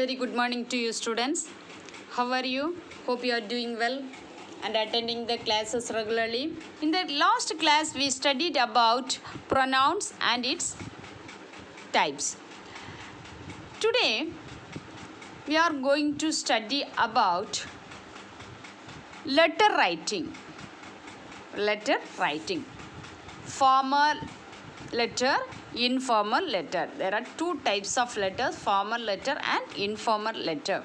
very good morning to you students. How are you? Hope you are doing well and attending the classes regularly. In the last class we studied about pronouns and its types. Today we are going to study about letter writing. Letter writing. Formal letter, informal letter. There are two types of letters, formal letter and informal letter.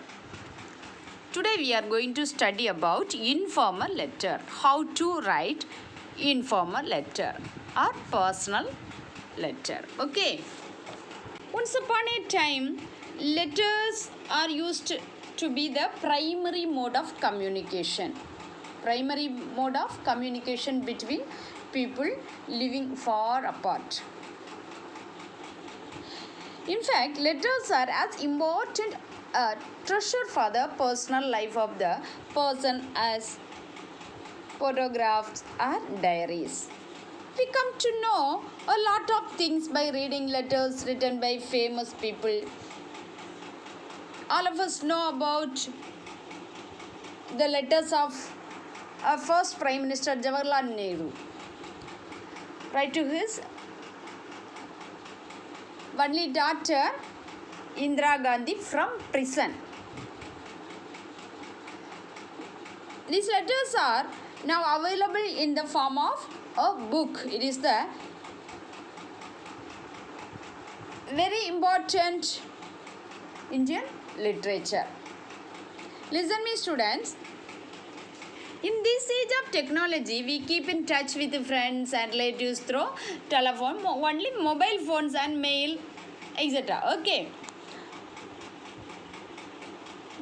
Today we are going to study about informal letter. How to write informal letter or personal letter. Okay. Once upon a time, letters are used to be the primary mode of communication. Primary mode of communication between people living far apart. In fact, letters are as important a treasure for the personal life of the person as photographs or diaries. We come to know a lot of things by reading letters written by famous people. All of us know about the letters of our first Prime Minister Jawaharlal Nehru. Right to his only daughter Indira Gandhi from prison. These letters are now available in the form of a book. It is the very important Indian literature. Listen me students. In this age of technology, we keep in touch with friends and relatives through telephone, only mobile phones and mail, etc. Okay.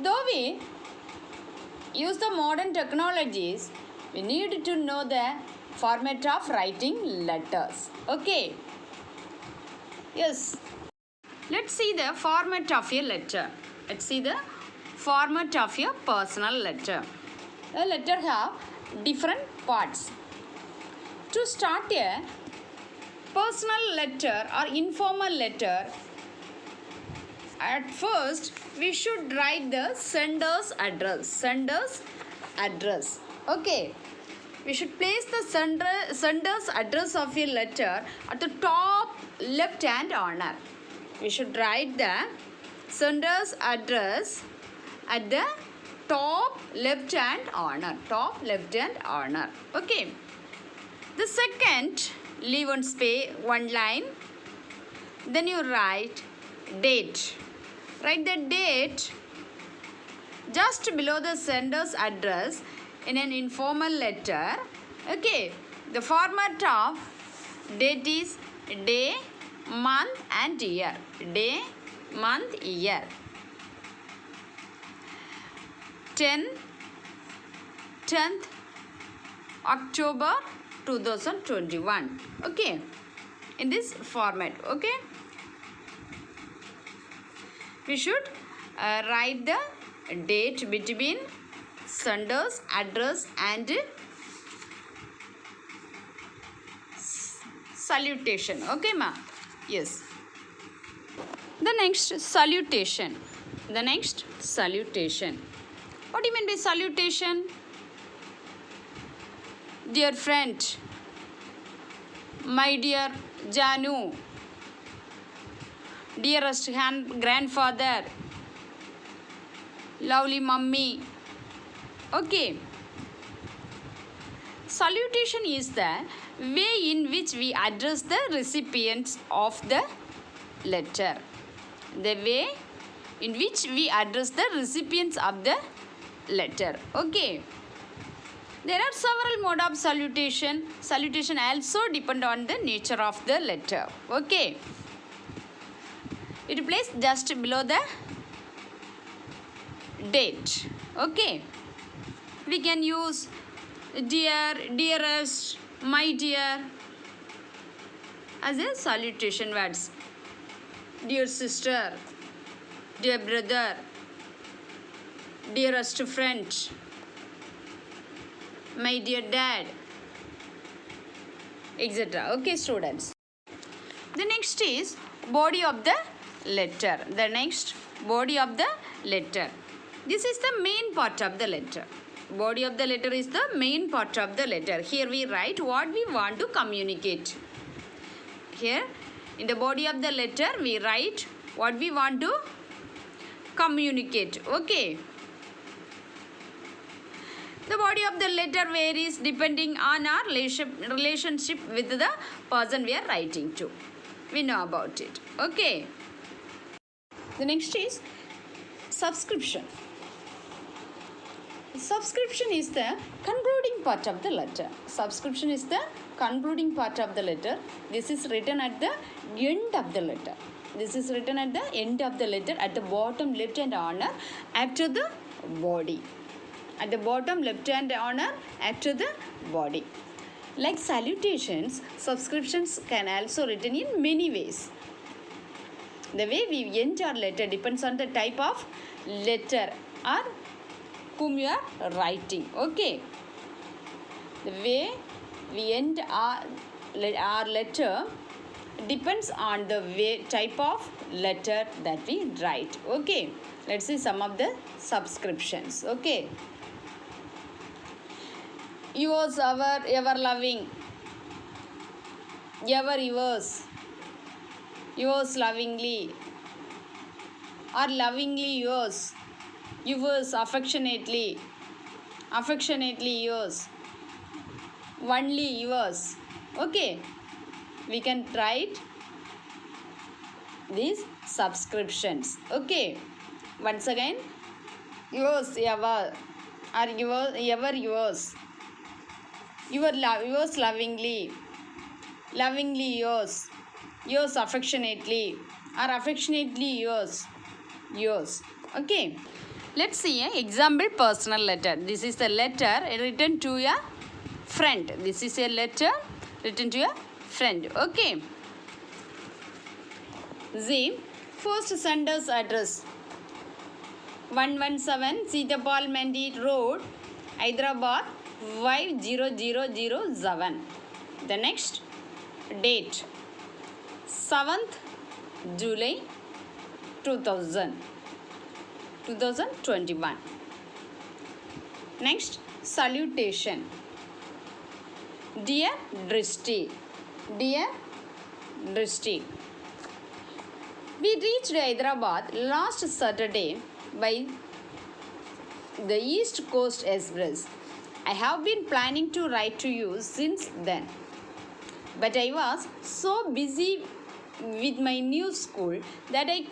Though we use the modern technologies, we need to know the format of writing letters. Okay. Yes. Let's see the format of a letter. Let's see the format of a personal letter. A letter have different parts. To start a personal letter or informal letter, at first we should write the sender's address. Sender's address. Okay. We should place the sender's address of a letter at the top left hand corner. We should write the sender's address at the top left hand corner. Top left hand corner. Okay. The second, leave one space, one line. Then you write date. Write the date just below the sender's address in an informal letter. Okay. The format of date is day, month and year. Day, month, year. 10th October 2021. Okay. In this format. Okay. We should write the date between sender's address and salutation. Okay, ma? Yes. The next, salutation. The next, salutation. What do you mean by salutation? Dear friend, my dear Janu, dearest grandfather, lovely mummy. Okay. Salutation is the way in which we address the recipients of the letter. The way in which we address the recipients of the letter. Okay. There are several modes of salutation. Salutation also depend on the nature of the letter. Okay. It placed just below the date. Okay. We can use dear, dearest, my dear as a salutation words. Dear sister, dear brother, dearest friend, my dear dad, etc. Okay, students. The next is body of the letter. The next body of the letter. This is the main part of the letter. Body of the letter is the main part of the letter. Here we write what we want to communicate. Here in the body of the letter we write what we want to communicate. Okay. The body of the letter varies depending on our relationship with the person we are writing to. We know about it. Okay. The next is subscription. Subscription is the concluding part of the letter. Subscription is the concluding part of the letter. This is written at the end of the letter. This is written at the end of the letter at the bottom left hand corner after the body. At the bottom left hand corner after the body. Like salutations, subscriptions can also written in many ways. The way we end our letter depends on the type of letter or whom you are writing. Okay. The way we end our letter depends on the type of letter that we write. Okay. Let's see some of the subscriptions. Okay. Yours, our, ever loving. Ever yours. Yours lovingly. Or lovingly yours. Yours affectionately. Affectionately yours. Only yours. Okay. We can write these subscriptions. Okay. Once again. Yours ever. Or yours, ever yours. Yours lovingly. Lovingly yours. Yours affectionately. Or affectionately yours. Yours. Okay. Let's see an example personal letter. This is the letter written to a friend. This is a letter written to a friend. Okay. The first sender's address 117 Sitapal Mandi Road, Hyderabad 50007. The next date 7th July 2021. Next salutation. Dear Drishti. Dear Drishti. We reached Hyderabad last Saturday by the East Coast Express. I have been planning to write to you since then, but I was so busy with my new school that I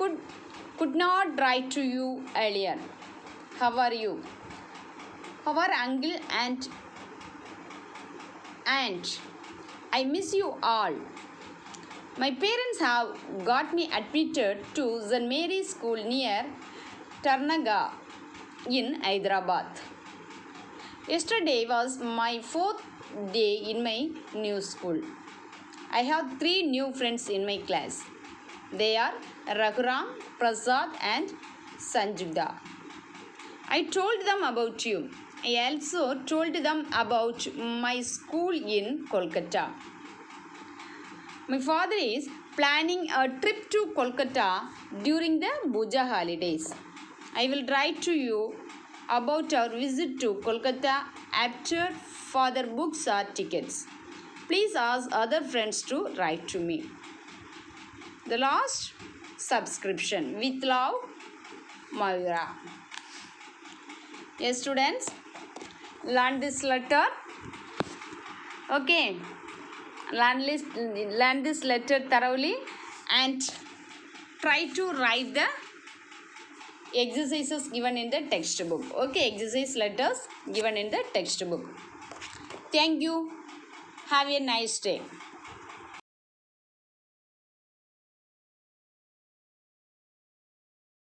could not write to you earlier. How are you? How are uncle and aunt? I miss you all. My parents have got me admitted to St. Mary's School near Tarnaga in Hyderabad. Yesterday was my 4th day in my new school. I have 3 new friends in my class. They are Raghuram, Prasad and Sanjugda. I told them about you. I also told them about my school in Kolkata. My father is planning a trip to Kolkata during the Puja holidays. I will write to you about our visit to Kolkata after father books our tickets. Please ask other friends to write to me. The last subscription. With love, Mayura. Yes, students, learn this letter. Okay. Learn this letter thoroughly and try to write the exercises given in the textbook. Okay, exercise letters given in the textbook. Thank you. Have a nice day.